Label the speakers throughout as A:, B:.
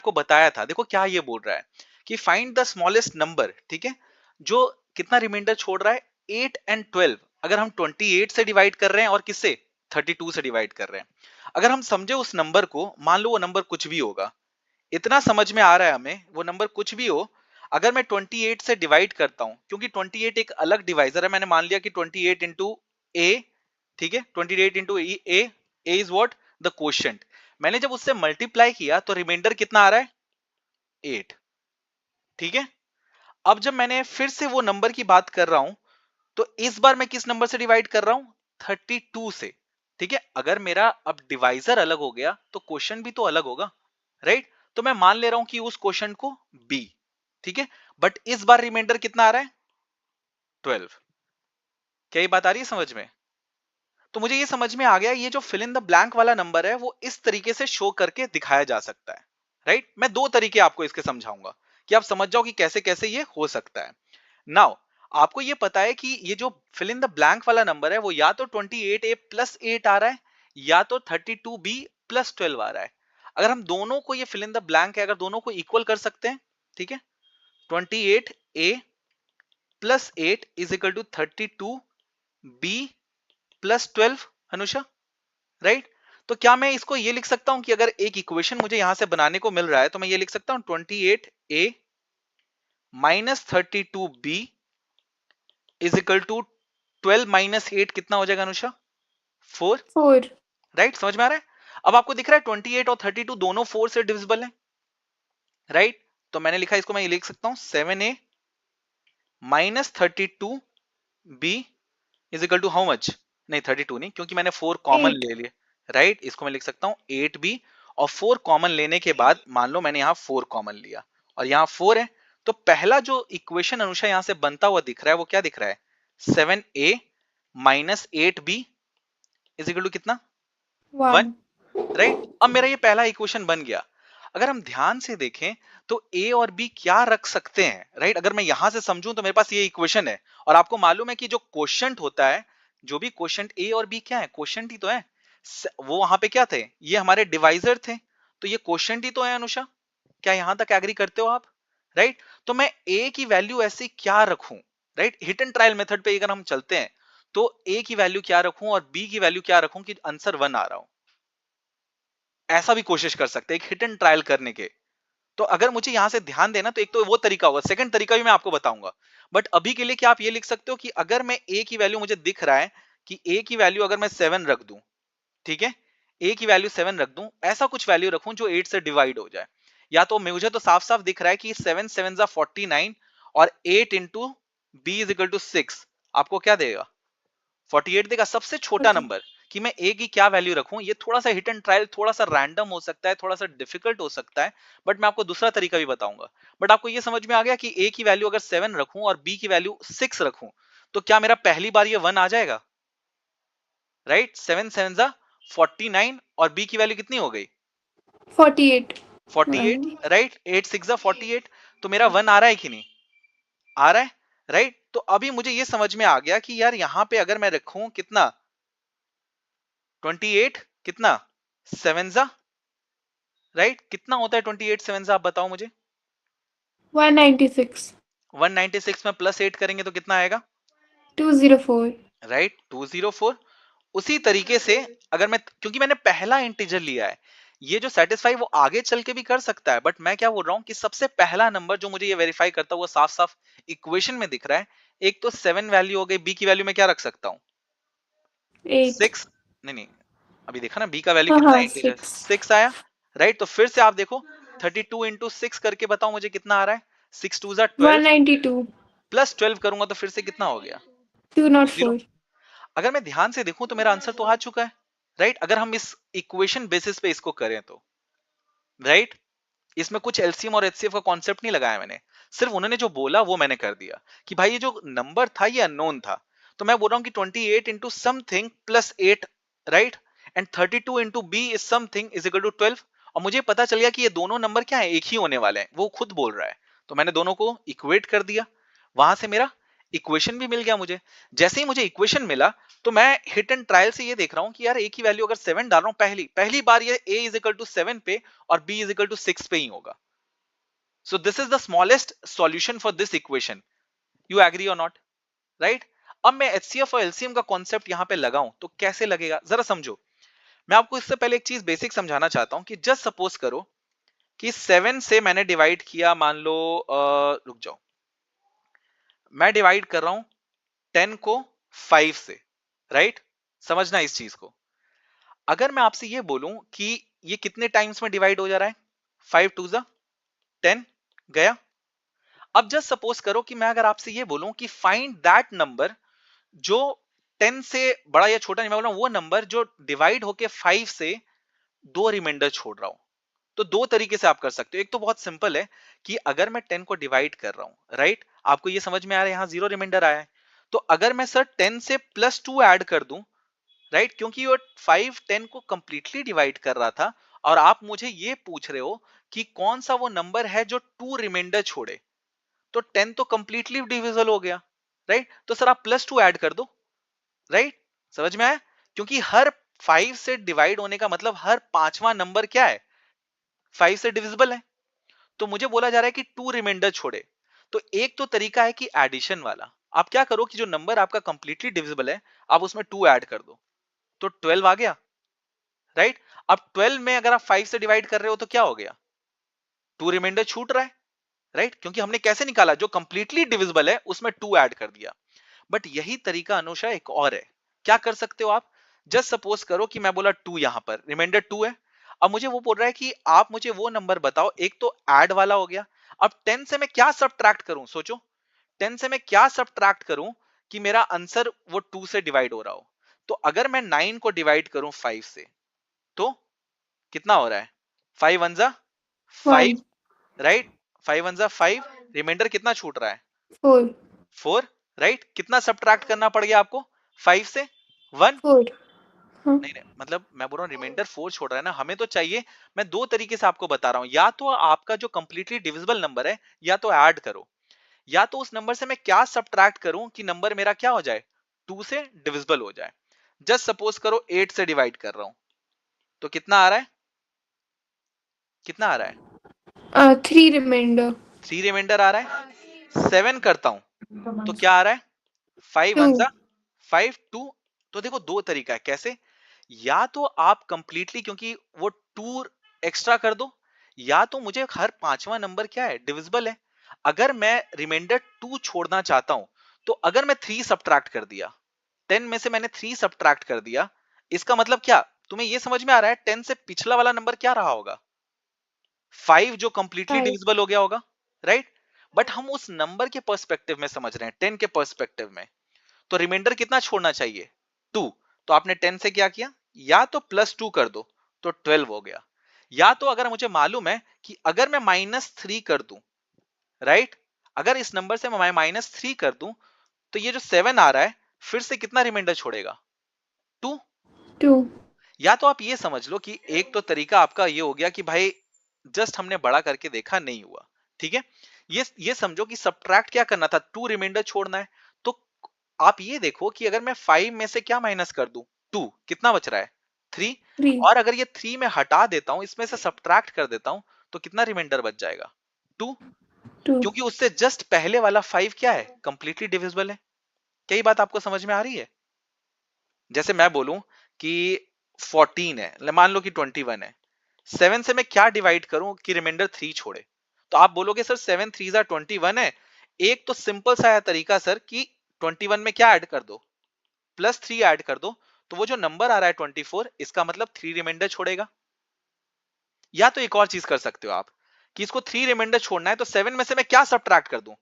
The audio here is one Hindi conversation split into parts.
A: आपको बताया था, देखो क्या ये बोल रहा है कि फाइंड द स्मॉलेस्ट नंबर, ठीक है, जो कितना रिमाइंडर छोड़ रहा है 8 एंड 12। अगर हम 28 से डिवाइड कर रहे हैं और किससे 32 से डिवाइड कर रहे हैं, अगर हम समझे उस नंबर को, मान लो वो नंबर कुछ भी होगा, इतना समझ में आ रहा है हमें, वो नंबर कुछ भी हो, अगर मैं 28 से डिवाइड करता हूं, क्योंकि 28 एक अलग डिवाइजर है, मैंने मान लिया कि 28 इंटू ए, ठीक है, 28 into A is what, the quotient. मैंने जब उससे मल्टीप्लाई किया तो रिमाइंडर कितना आ रहा है 8, ठीक है। अब जब मैंने फिर से वो नंबर की बात कर रहा हूं, तो इस बार मैं किस नंबर से डिवाइड कर रहा हूं 32 से, ठीक है। अगर मेरा अब डिवाइजर अलग हो गया तो क्वोशिएंट भी तो अलग होगा, राइट। तो मैं मान ले रहा हूं कि उस क्वोशिएंट को b, ठीक है। बट इस बार रिमाइंडर कितना आ रहा है 12। क्या ये बात आ रही है समझ में? तो मुझे ये समझ में आ गया, ये जो फिल इन द ब्लैंक वाला नंबर है वो इस तरीके से शो करके दिखाया जा सकता है, राइट। मैं दो तरीके आपको इसके समझाऊंगा कि आप समझ जाओ कि कैसे कैसे ये हो सकता है। नाउ आपको ये पता है कि ये जो फिल इन द ब्लैंक वाला नंबर है वो या तो 28a प्लस 8 आ रहा है, या तो 32b प्लस 12 आ रहा है। अगर हम दोनों को, ये फिल इन द ब्लैंक है, अगर दोनों को इक्वल कर सकते हैं, ठीक है, 28a plus 8 is equal to 32b plus 12, Anusha, right. तो क्या मैं इसको ये लिख सकता हूं कि अगर एक इक्वेशन मुझे यहां से बनाने को मिल रहा है तो मैं ये लिख सकता हूं 28a minus 32b is equal to 12 minus 8 कितना हो जाएगा अनुषा 4,
B: 4।
A: राइट। समझ में आ रहा है? अब आपको दिख रहा है 28 और 32 दोनों 4 से डिविजिबल है, राइट। तो मैंने लिखा, इसको मैं ये लिख सकता हूं 7a minus 32b is equal to how much, नहीं 32 नहीं, क्योंकि मैंने 4 कॉमन
B: 8।
A: ले लिए, राइट। इसको मैं लिख सकता हूं 8b, और 4 कॉमन लेने के बाद मान लो मैंने यहां 4 कॉमन लिया और यहां 4 है, तो पहला जो इक्वेशन अनुसार यहां से बनता हुआ दिख रहा है वो क्या दिख रहा है 7a minus 8b is equal to कितना 1,
B: 1।
A: राइट। अब मेरा ये पहला इक्वेशन बन गया। अगर हम ध्यान से देखें तो ए और बी क्या रख सकते हैं, राइट। अगर मैं यहां से समझूं तो मेरे पास ये इक्वेशन है, और आपको मालूम है कि जो क्वोशिएंट होता है, जो भी क्वोशिएंट ए और बी क्या है, क्वोशिएंट ही तो है। वो वहां पे क्या थे, ये हमारे डिवाइजर थे, तो ये क्वोशिएंट ही तो है अनुषा। क्या यहां तक एग्री करते हो आप, राइट। तो मैं ए की वैल्यू ऐसी क्या रखूं, right, hit and trial method पे अगर हम चलते हैं तो ए की वैल्यू क्या रखूं और बी की वैल्यू क्या रखूं कि आंसर 1 आ रहा हो, ऐसा भी कोशिश कर सकते हैं एक हिट एंड ट्रायल करने के। तो अगर मुझे यहां से ध्यान देना तो एक तो वो तरीका होगा, सेकंड तरीका भी मैं आपको बताऊंगा। बट अभी के लिए क्या आप ये लिख सकते हो कि अगर मैं ए की वैल्यू, मुझे दिख रहा है कि ए की वैल्यू अगर मैं 7 रख दूं, ठीक है, ए की वैल्यू 7 रख दूं, ऐसा कुछ वैल्यू रखूं जो 8 से डिवाइड हो जाए। या तो मुझे तो साफ साफ दिख रहा है कि 7 7 जा 49 और 8 into b is equal to 6 आपको क्या देगा 48 देगा, सबसे छोटा
B: ओके।
A: नंबर। कि मैं ए की क्या वैल्यू रखूं, ये थोड़ा सा हिट एंड ट्रायल, थोड़ा सा रैंडम हो सकता है, थोड़ा सा डिफिकल्ट हो सकता है, बट मैं आपको दूसरा तरीका भी बताऊंगा। बट आपको ये समझ में आ गया कि ए की वैल्यू अगर 7 रखूं और बी की वैल्यू 6 रखूं, तो क्या मेरा पहली बार ये 1 आ जाएगा, राइट। 7 7 जा 49 और बी की वैल्यू कितनी हो गई
B: 48।
A: 48, राइट। 8 6 जा 48, तो मेरा 1 आ रहा है कि नहीं, आ रहा है, राइट। तो अभी मुझे ये समझ में आ गया कि यार यहां पे अगर मैं रखूं कितना 28, कितना 7 जा, राइट, कितना होता है 28 7 से आप बताओ मुझे।
B: 196।
A: 196 में प्लस 8 करेंगे तो कितना आएगा,
B: 204।
A: राइट, 204। उसी तरीके से अगर मैं, क्योंकि मैंने पहला इंटीजर लिया है, ये जो सेटिस्फाई वो आगे चल के भी कर सकता है, बट मैं क्या बोल रहा हूं कि सबसे पहला नंबर जो मुझे ये वेरीफाई करता हुआ साफ साफ इक्वेशन में दिख रहा है, एक तो 7 वैल्यू हो गई, बी की वैल्यू में क्या रख सकता हूं
B: 8।
A: 6, नहीं नहीं, अभी देखा ना बी का वैल्यू
B: हाँ
A: कितना
B: हाँ,
A: है इंटीजर
B: 6।
A: 6 आया, राइट। तो फिर से आप देखो 32 इंटू 6 करके बताओ मुझे कितना आ रहा है, 6 2 जा 12,
B: 192।
A: प्लस 12 करूंगा तो फिर से कितना हो गया 20।
B: 204।
A: अगर मैं ध्यान से देखूं तो मेरा आंसर तो आ चुका है, राइट। अगर हम इस इक्वेशन बेसिस पे इसको करें तो, राइट। इसमें कुछ एलसीएम और एचसीएफ का कॉन्सेप्ट नहीं लगाया मैंने, सिर्फ उन्होंने जो बोला वो मैंने कर दिया कि भाई ये जो नंबर था ये अननोन था, तो मैं बोल रहा हूं कि 28 into something plus 8, right, and 32 into b is something is equal to 12। और मुझे पता चल गया कि ये दोनों नंबर क्या है, एक ही होने वाले हैं, वो खुद बोल रहा है, तो मैंने दोनों को इक्वेट कर दिया। वहां से मेरा इक्वेशन भी मिल गया मुझे। जैसे ही मुझे इक्वेशन मिला तो मैं हिट एंड ट्रायल से ये देख रहा हूं कि यार ए की वैल्यू अगर 7 डाल रहा हूं, पहली पहली बार ये a इज इक्वल टू 7 पे और b इज इक्वल टू 6 पे ही होगा। So this is the smallest solution for this equation. You agree और नॉट? राइट। अब मैं एचसीएफ और एलसीएम का कॉन्सेप्ट यहां पे लगाऊं तो कैसे लगेगा जरा समझो। मैं आपको इससे पहले एक चीज बेसिक समझाना चाहता हूं कि जस्ट सपोज करो कि 7 से मैंने डिवाइड किया, मान लो रुक जाओ, मैं डिवाइड कर रहा हूं 10 को 5 से। राइट। समझना इस चीज को। अगर मैं आपसे ये बोलूं कि ये कितने टाइम्स में डिवाइड हो जा रहा है, 5 टू ज़ा 10 गया। अब जस्ट सपोज करो कि मैं अगर आपसे ये बोलूं कि फाइंड दैट नंबर जो 10 से बड़ा या छोटा, नहीं मैं बोल रहा हूं वो नंबर जो डिवाइड होके 5 से दो रिमाइंडर छोड़ रहा हूं। तो दो तरीके से आप कर सकते हो। एक तो बहुत सिंपल है कि अगर मैं 10 को डिवाइड कर रहा हूं, राइट, आपको ये समझ में आ रहा है, यहां जीरो रिमाइंडर आया है, तो अगर मैं सर 10 से +2 ऐड कर दूं, राइट, क्योंकि वो 5 10 को कंप्लीटली डिवाइड कर रहा था और आप मुझे ये पूछ रहे हो कि कौन सा वो नंबर है जो 2 रिमाइंडर छोड़े, तो 10 तो कंप्लीटली डिविजिबल हो गया, राइट, तो सर आप +2 ऐड कर दो। राइट। समझ में आया? क्योंकि हर 5 से डिवाइड होने का मतलब हर पांचवा नंबर क्या है, 5 से डिविजिबल है। तो मुझे बोला जा रहा है कि 2 रिमाइंडर छोड़े। तो एक तो तरीका है कि एडिशन वाला। आप क्या करो कि जो नंबर आपका कंप्लीटली डिविजिबल है आप उसमें 2 ऐड कर दो, तो 12 आ गया। राइट। अब 12 में अगर आप 5 से डिवाइड कर रहे हो तो क्या हो गया, 2 रिमाइंडर छूट रहा है। राइट। क्योंकि हमने कैसे निकाला, जो कंप्लीटली डिविजिबल है उसमें 2 ऐड कर दिया। बट यही तरीका अनुषा एक और है। क्या कर सकते हो आप, जस्ट सपोज करो कि मैं बोला 2, यहां पर रिमाइंडर 2 है। अब मुझे वो बोल रहा है कि आप मुझे वो नंबर बताओ, एक तो ऐड वाला हो गया। अब 10 से मैं क्या सब्ट्रैक्ट करूं, सोचो, 10 से मैं क्या सब्ट्रैक्ट करूं कि मेरा आंसर वो 2 से डिवाइड हो रहा हो। तो अगर मैं 9 को डिवाइड करूं 5 से तो कितना हो रहा है, 5 वन जा 5,
B: 1
A: राइट, 5 वन जा 5, रिमाइंडर कितना छूट रहा है,
B: 4
A: 4। राइट। कितना सब्ट्रैक्ट करना पड़ गया आपको 5 से, 1।
B: 4 हाँ
A: नहीं नहीं, मतलब मैं बोल रहा हूँ रिमाइंडर 4 छोड़ रहा है ना, हमें तो चाहिए। मैं दो तरीके से आपको बता रहा हूँ, या तो आपका जो कंप्लीटली डिविजिबल नंबर है या तो ऐड करो, या तो उस नंबर से मैं क्या सब्ट्रैक्ट करूं कि नंबर मेरा क्या हो जाए, 2 से डिविजिबल हो जाए। जस्ट सपोज करो 8 से डिवाइड कर रहा हूं तो कितना आ रहा है, कितना आ रहा है,
B: 3 रिमाइंडर
A: 3 रिमाइंडर आ रहा है। 7 करता हूं तो क्या आ रहा है, 5
B: 2
A: वन जा 5 2। तो देखो दो तरीका है कैसे, या तो आप कंप्लीटली क्योंकि वो 2 एक्स्ट्रा कर दो, या तो मुझे हर पांचवा नंबर क्या है, डिविजिबल है। अगर मैं रिमाइंडर 2 छोड़ना चाहता हूं तो अगर मैं 3 सब्ट्रैक्ट कर दिया, 10 में से मैंने 3 सब्ट्रैक्ट कर दिया, इसका मतलब क्या, तुम्हें ये समझ में आ रहा है 10 से पिछला वाला नंबर क्या रहा होगा, 5 जो कंप्लीटली
B: 5
A: डिविजिबल हो गया होगा। राइट। बट हम उस नंबर के पर्सपेक्टिव में समझ रहे हैं, 10 के पर्सपेक्टिव में, तो रिमाइंडर कितना छोड़ना चाहिए, 2। तो आपने 10 से क्या किया, या तो +2 कर दो तो 12 हो गया, या तो अगर मुझे मालूम है कि अगर मैं -3 कर दूं, राइट, अगर इस नंबर से मैं -3 कर दूं तो ये जो 7 आ रहा है फिर से कितना रिमाइंडर छोड़ेगा, 2।
B: 2
A: या तो आप ये समझ लो कि एक तो तरीका आपका ये हो गया कि भाई जस्ट हमने बड़ा करके देखा, नहीं हुआ, ठीक है। ये समझो कि सब्ट्रैक्ट क्या करना था, 2 रिमाइंडर छोड़ना है। तो आप ये देखो कि अगर मैं 5 में से क्या माइनस कर दूं, 2, कितना बच रहा है, 3।
B: 3
A: और अगर ये 3 में हटा देता हूं, इसमें से सब्ट्रैक्ट कर देता हूं, तो कितना रिमाइंडर बच जाएगा, 2।
B: 2
A: क्योंकि उससे जस्ट पहले वाला 5 क्या है, कंप्लीटली डिविजिबल है। क्या ये बात आपको समझ में आ रही है? जैसे मैं बोलूं कि 14 है, मान लो कि 21 है, 7 से मैं क्या डिवाइड करूं कि रिमाइंडर 3 छोड़े, तो आप बोलोगे सर 7 3 जा 21 है। एक तो सिंपल सा है तरीका सर कि 21 में क्या ऐड कर दो, +3 ऐड कर दो, तो वो जो नंबर आ रहा है 24, इसका मतलब 3 रिमाइंडर छोड़ेगा। या तो एक और चीज कर सकते हो आप कि इसको 3 रिमाइंडर छोड़ना है तो 7 में से मैं क्या सब्ट्रैक्ट कर दूं,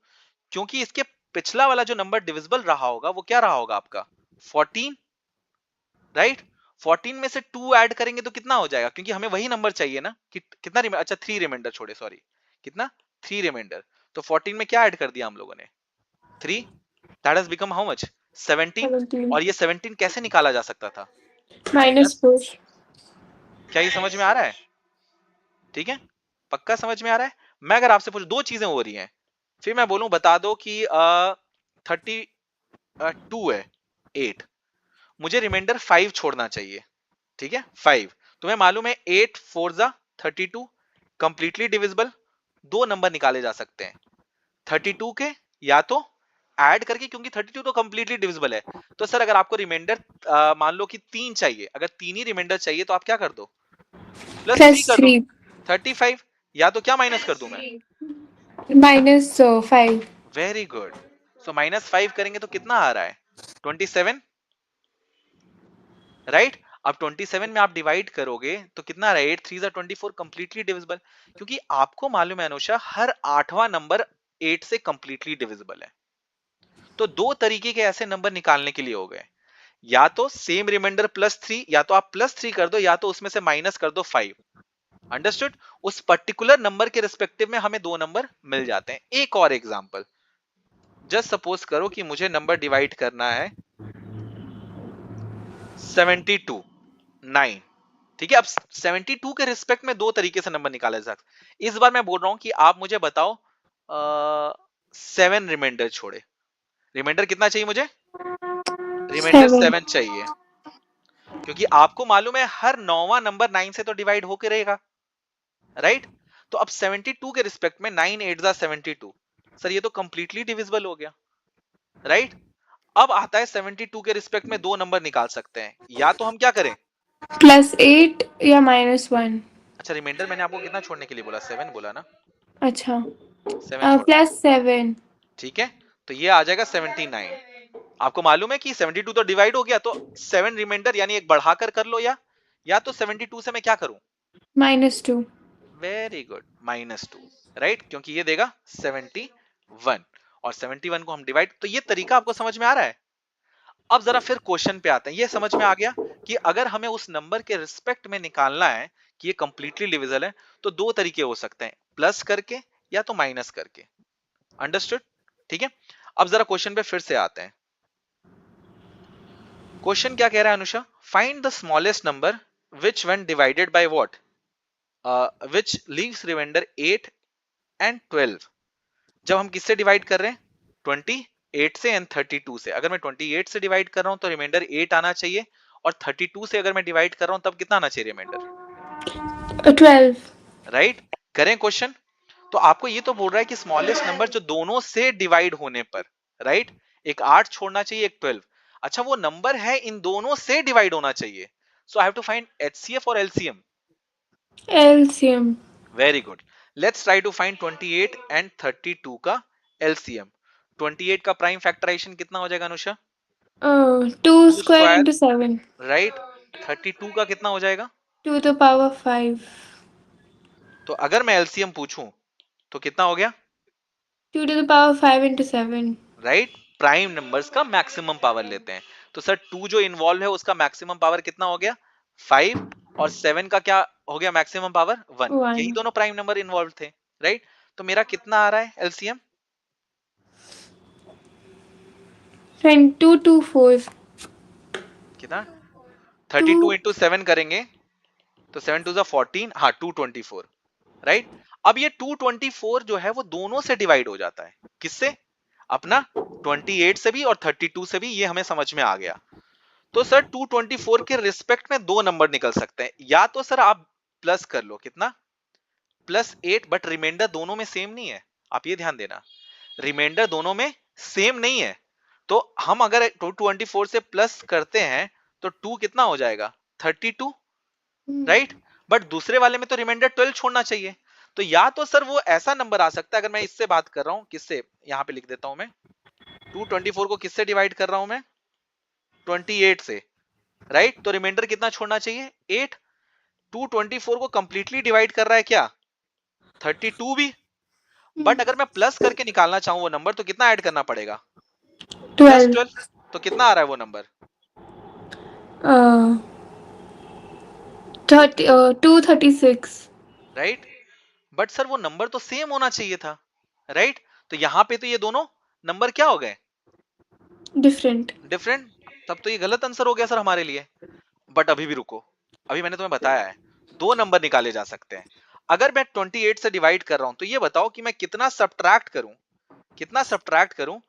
A: क्योंकि इसके पिछला वाला जो नंबर डिविजिबल रहा होगा वो क्या रहा होगा आपका, 14। राइट। 14 में से 2 ऐड करेंगे तो कितना हो जाएगा, क्योंकि हमें वही नंबर चाहिए ना कि कितना अच्छा 3 रिमाइंडर छोड़े, सॉरी, कितना, 3 रिमाइंडर। तो 14 में क्या ऐड कर दिया हम लोगों ने, 3। That has become how much, 17।
B: 17
A: और ये 17 कैसे निकाला जा सकता था, माइनस।
B: -4
A: क्या ये समझ में आ रहा है, ठीक है, पक्का समझ में आ रहा है। मैं अगर आपसे पूछूं, दो चीजें हो रही हैं, फिर मैं बोलूं बता दो कि 32 है 8, मुझे रिमाइंडर 5 छोड़ना चाहिए, ठीक है 5। तुम्हें मालूम है 8 4 जा 32, कंप्लीटली डिविजिबल, दो नंबर निकाले जा सकते हैं 32 के, या तो ऐड करके, क्योंकि 32 तो कंप्लीटली डिविजिबल है। तो सर अगर आपको रिमाइंडर मान लो कि 3 चाहिए, अगर 3 ही रिमाइंडर चाहिए तो आप क्या कर दो, +3
B: प्लस
A: कर दो,
B: 3
A: 35, या तो क्या माइनस कर दूं मैं,
B: -5
A: वेरी गुड। सो -5 करेंगे तो कितना आ रहा है 27, राइट। अब 27 में आप डिवाइड करोगे तो कितना आ रहा है, 8 3 जा 24, कंप्लीटली डिविजिबल, क्योंकि आपको मालूम है अनुषा हर 8वां नंबर 8 से कंप्लीटली डिविजिबल है। तो दो तरीके के ऐसे नंबर निकालने के लिए हो गए, या तो सेम रिमाइंडर +3, या तो आप +3 कर दो, या तो उसमें से माइनस कर दो 5। अंडरस्टूड। उस पर्टिकुलर नंबर के रिस्पेक्टिव में हमें दो नंबर मिल जाते हैं। एक और एग्जांपल, जस्ट सपोज करो कि मुझे नंबर डिवाइड करना है 72 9, ठीक है। अब 72 के रिस्पेक्ट में दो तरीके से नंबर निकाले जा सकते। इस बार मैं बोल रहा हूं कि आप मुझे बताओ 7 रिमाइंडर छोड़े, रिमाइंडर कितना चाहिए मुझे, रिमाइंडर
B: 7
A: 7 चाहिए, क्योंकि आपको मालूम है हर 9वां नंबर 9 से तो डिवाइड होके रहेगा, राइट। तो अब 72 के रिस्पेक्ट में 9 8 जा 72, सर ये तो कंप्लीटली डिविजिबल हो गया, राइट। अब आता है 72 के रिस्पेक्ट में दो नंबर निकाल सकते हैं, या तो हम क्या करें,
B: +8 या -1।
A: अच्छा रिमाइंडर मैंने आपको कितना छोड़ने के लिए बोला, 7 बोला ना,
B: अच्छा
A: 7 छोड़ना,
B: +7
A: ठीक है। तो ये आ जाएगा 79। आपको मालूम है कि 72 तो डिवाइड हो गया, तो 7 रिमाइंडर यानी एक बढ़ाकर कर लो, या तो 72 से मैं क्या करूं,
B: -2
A: वेरी गुड -2, राइट, क्योंकि ये देगा 71, और 71 को हम डिवाइड, तो ये तरीका आपको समझ में आ रहा है। अब जरा फिर क्वेश्चन पे आते हैं, ये समझ में आ गया कि अगर हमें उस नंबर के रिस्पेक्ट में निकालना है कि ये कंप्लीटली डिविजिबल है, तो दो तरीके हो सकते हैं, प्लस करके या तो माइनस करके। अंडरस्टूड, ठीक है। अब जरा क्वेश्चन पे फिर से आते हैं। क्वेश्चन क्या कह रहा है Anusha, find the smallest number which when divided by what, which leaves remainder 8 and 12। जब हम किससे डिवाइड कर रहे हैं, 28 से एंड 32 से। अगर मैं 28 से डिवाइड कर रहा हूं तो रिमाइंडर 8 आना चाहिए, और 32 से अगर मैं डिवाइड कर रहा हूं तब कितना आना चाहिए रिमाइंडर,
B: 12
A: राइट। करें क्वेश्चन। तो आपको ये तो बोल रहा है कि स्मॉलेस्ट नंबर जो दोनों से डिवाइड होने पर, राइट, एक 8 छोड़ना चाहिए, एक 12। अच्छा वो नंबर है इन दोनों से डिवाइड होना चाहिए, so I have to find HCF और LCM.
B: LCM
A: very good, let's try to find 28 and 32 का एलसीएम। 28 का प्राइम फैक्टराइजेशन कितना हो जाएगा Anusha,
B: 2
A: 2
B: square
A: square,
B: into 7
A: right. 32 का कितना हो जाएगा,
B: 2 to the power 5
A: तो अगर मैं एलसीएम पूछूं तो कितना हो गया,
B: 2 to the power 5 into 7
A: right. Prime numbers का मैक्सिमम पावर लेते हैं, तो सर 2 जो इन्वॉल्व है उसका मैक्सिमम पावर कितना हो गया 5, और 7 का क्या हो गया मैक्सिमम पावर 1, यही
B: 1
A: दोनों प्राइम नंबर इन्वॉल्व थे, राइट। तो मेरा कितना आ रहा है एलसीएम,
B: 224
A: कितना, 32
B: 2
A: इंटू 7 करेंगे तो 7 2 14, हाँ 224, राइट। अब ये 224 जो है वो दोनों से डिवाइड हो जाता है, किससे, अपना 28 से भी और 32 से भी, ये हमें समझ में आ गया। तो सर 224 के रिस्पेक्ट में दो नंबर निकल सकते हैं, या तो सर आप प्लस कर लो, कितना, +8, बट रिमाइंडर दोनों में सेम नहीं है, आप ये ध्यान देना, रिमाइंडर दोनों में सेम नहीं है। तो हम अगर 224 से प्लस करते हैं तो 2 कितना हो जाएगा 32, राइट। बट दूसरे वाले में तो रिमाइंडर 12 छोड़ना चाहिए, तो या तो सर वो ऐसा नंबर आ सकता है, अगर मैं इससे बात कर रहा हूं, किससे, यहां पे लिख देता हूं मैं, 224 को किससे डिवाइड कर रहा हूं मैं, 28 से, राइट। तो रिमाइंडर कितना छोड़ना चाहिए 8, 224 को कंप्लीटली डिवाइड कर रहा है क्या 32 भी, बट अगर मैं प्लस करके निकालना चाहूं वो नंबर तो कितना ऐड करना पड़ेगा,
B: 12
A: +12। तो कितना आ रहा है वो नंबर,
B: 236
A: राइट। बट सर वो नंबर तो सेम होना चाहिए था, राइट। तो यहां पे तो ये दोनों नंबर क्या हो गए,
B: different
A: डिफरेंट। तब तो ये गलत आंसर हो गया सर हमारे लिए। बट अभी भी रुको, अभी मैंने तुम्हें बताया है दो नंबर निकाले जा सकते हैं। अगर मैं 28 से डिवाइड कर रहा हूं तो ये बताओ कि मैं कितना सब्ट्रैक्ट करूं, कितना सब्ट्रैक्ट करूं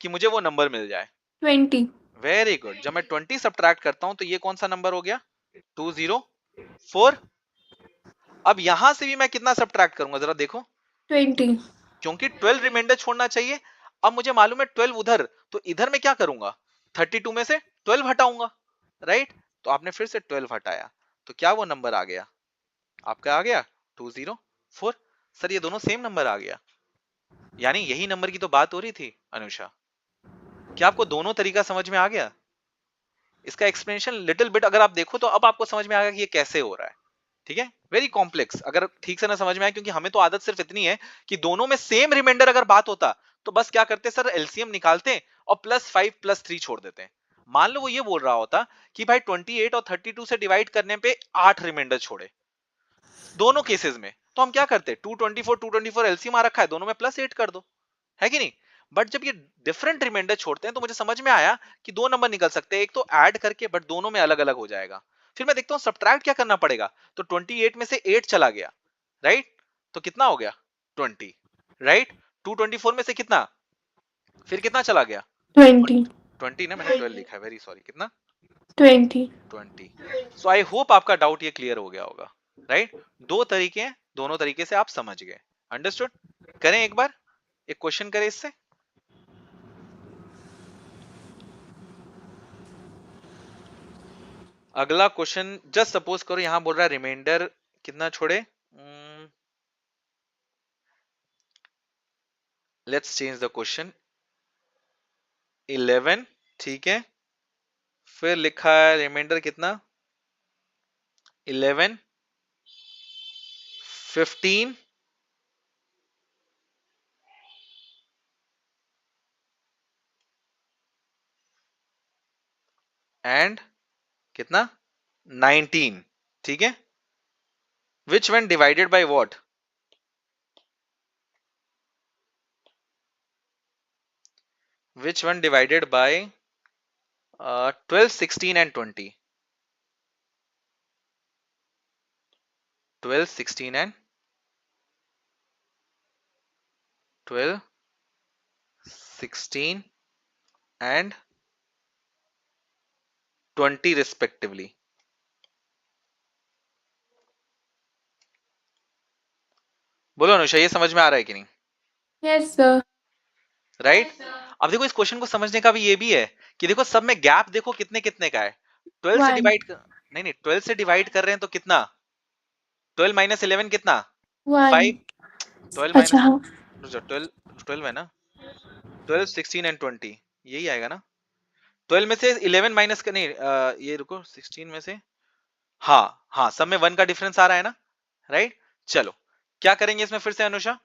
A: कि मुझे वो नंबर मिल जाए।
B: 20.
A: Very good. जब मैं 20 सब्ट्रैक्ट करता हूं तो ये कौन सा नंबर हो गया? 204। अब यहां से भी मैं कितना सब्ट्रैक्ट करूंगा जरा देखो,
B: 20.
A: क्योंकि 12 रिमाइंडर छोड़ना चाहिए। अब मुझे मालूम है 12 उधर, तो इधर मैं क्या करूंगा? 32 में से 12 हटाऊंगा, राइट? तो आपने फिर से 12 हटाया, तो क्या वो नंबर आ गया आपका? आ गया 204। सर ये दोनों सेम नंबर आ गया, यानी यही नंबर की तो बात हो रही थी अनुषा। क्या आपको दोनों तरीका समझ में आ गया? इसका एक्सप्लेनेशन लिटिल बिट अगर आप देखो तो अब आपको समझ में आएगा कि ये कैसे हो रहा है। ठीक है, वेरी कॉम्प्लेक्स अगर ठीक से ना समझ में आए, क्योंकि हमें तो आदत सिर्फ इतनी है कि दोनों में सेम रिमाइंडर अगर बात होता तो बस क्या करते सर, एलसीएम निकालते और +5 +3 छोड़ देते। मान लो वो ये बोल रहा होता कि भाई 28 और 32 से डिवाइड करने पे 8 रिमाइंडर छोड़े दोनों केसेस में, तो हम क्या करते? 224 एलसीएम आ रखा है, दोनों में +8 कर दो, है कि नहीं? बट जब ये डिफरेंट रिमाइंडर छोड़ते हैं तो मुझे समझ में आया कि दो नंबर निकल सकते हैं, एक तो ऐड करके, बट दोनों में अलग अलग हो जाएगा। फिर मैं देखता हूँ सब्ट्रैक्ट क्या करना पड़ेगा, तो 28 में से 8 चला गया, राइट? तो कितना हो गया? 20, राइट? 224 में से कितना, फिर कितना चला गया?
B: 20.
A: 20 ना, मैंने 12 लिखा है, वेरी सॉरी। कितना?
B: 20.
A: 20। सो आई होप आपका डाउट ये क्लियर हो गया होगा, राइट? दो तरीके हैं, दोनों तरीके से आप समझ गए। अंडरस्टूड? करें एक बार, एक क्वेश्चन करें इससे। अगला क्वेश्चन, जस्ट सपोज करो यहां बोल रहा है रिमाइंडर कितना छोड़े, लेट्स चेंज द क्वेश्चन। 11, ठीक है। फिर लिखा है रिमाइंडर कितना? 11, 15 एंड कितना? 19, ठीक है। Which one divided by what? Which one divided by 12, 16 and 20? 12, 16 and 12, 16 and 20 respectively. बोलो अनुषा, ये समझ में आ रहा है कि नहीं?
B: Yes, sir.
A: राइट? अब देखो इस क्वेश्चन को समझने का भी ये भी है कि देखो सब में गैप देखो कितने कितने का है। 12 से
B: 1.
A: डिवाइड नहीं नहीं, 12 से डिवाइड कर रहे हैं तो कितना? 12 माइनस 11 कितना? 5।
B: 1.
A: 12
B: अच्छा
A: माइनस,
B: हाँ.
A: 12, 12 है ना? 12, 16 एंड 20, यही आएगा ना? 12 में से 11 माइनस का नहीं, ये रुको, 16 में से, हाँ हाँ, सब में 1 का डिफरेंस आ रहा है ना, राइट? चलो क्या करेंगे इसमें फिर से अनुषा?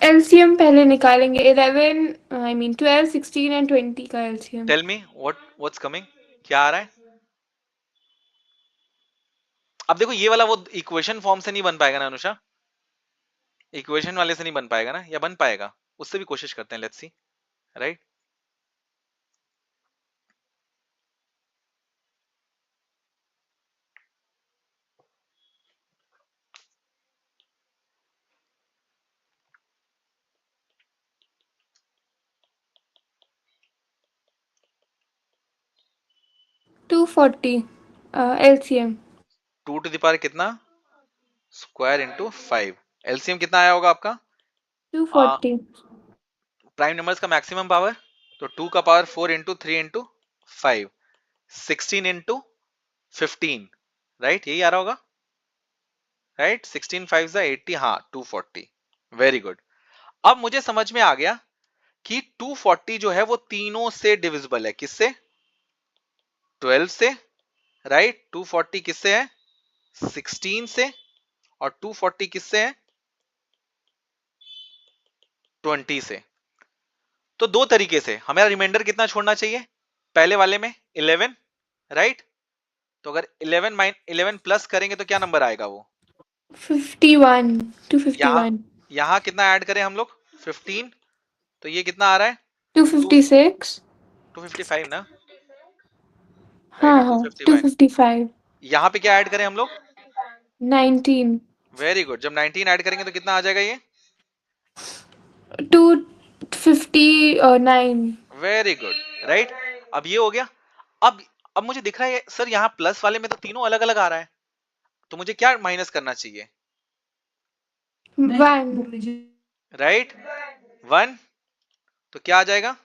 B: LCM पहले निकालेंगे. 11, I mean 12, 16 and 20 का LCM.
A: Tell me what's coming, क्या आ रहा है? अब देखो ये वाला वो इक्वेशन फॉर्म से नहीं बन पाएगा ना अनुषा, इक्वेशन वाले से नहीं बन पाएगा ना, या बन पाएगा? उससे भी कोशिश करते हैं, let's see, right?
B: $240 LCM.
A: 2 to the power कितना? Square into 5। एलसीएम कितना आया होगा आपका?
B: 240.
A: प्राइम नंबर्स का मैक्सिमम पावर, तो 2 का power 4 into 3 into 5, 16 into 15, right? यही आ रहा होगा, राइट? 16 5 जा 80, हाँ 240। Very good. अब मुझे समझ में आ गया कि 240 जो है वो तीनों से डिविजिबल है। किससे? 12 से, राइट? 240 किससे है? 16 से। और 240 किससे है? 20 से। तो दो तरीके से हमें रिमाइंडर कितना छोड़ना चाहिए? पहले वाले में 11, राइट? तो अगर 11 प्लस करेंगे तो क्या नंबर आएगा वो?
B: 51.
A: यहाँ
B: 251.
A: यहाँ कितना ऐड करें हम लोग? 15, तो ये कितना आ रहा है?
B: 256.
A: 255 ना, राइट?
B: हाँ हाँ.
A: 255।
B: 255.
A: यहाँ पे क्या ऐड करें हम लोग?
B: 19.
A: Very good. जब 19 ऐड करेंगे तो कितना आ जाएगा ये?
B: 59.
A: Very good, right. अब ये हो गया। अब अब मुझे दिख रहा है सर यहाँ प्लस वाले में तो तीनों अलग अलग आ रहा है, तो मुझे क्या माइनस करना चाहिए?
B: 1.
A: राइट, 1। तो क्या आ जाएगा?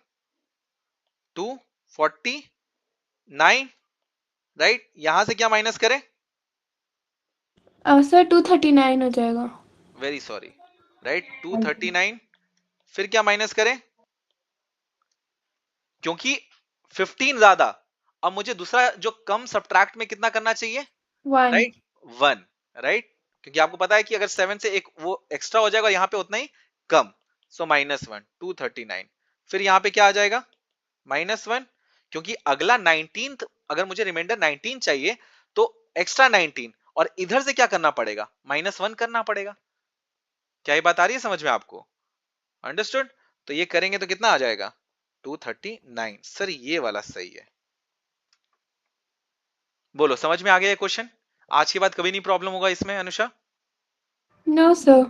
A: 249, राइट। यहां से क्या माइनस करें?
B: सर 239 हो जाएगा.
A: Very sorry, right, 239। फिर क्या माइनस करें? क्योंकि 15 ज्यादा, अब मुझे दूसरा जो कम सब्ट्रैक्ट में कितना करना चाहिए?
B: 1.
A: Right, 1, right. क्योंकि आपको पता है कि अगर 7 से एक वो एक्स्ट्रा हो जाएगा, यहाँ पे उतना ही कम। सो -1, 239। फिर यहाँ पे क्या आ जाएगा? -1। क्योंकि अगला 19th, अगर मुझे रिमाइंडर 19 चाहिए तो एक्स्ट्रा 19, और इधर से क्या करना पड़ेगा? -1 करना पड़ेगा। क्या ये बात आ रही है समझ में आपको? अंडरस्टूड? तो ये करेंगे तो कितना आ जाएगा? 239। सर ये वाला सही है। बोलो, समझ में आ गया ये क्वेश्चन? आज के बाद कभी नहीं प्रॉब्लम होगा इसमें अनुषा?
B: No, sir.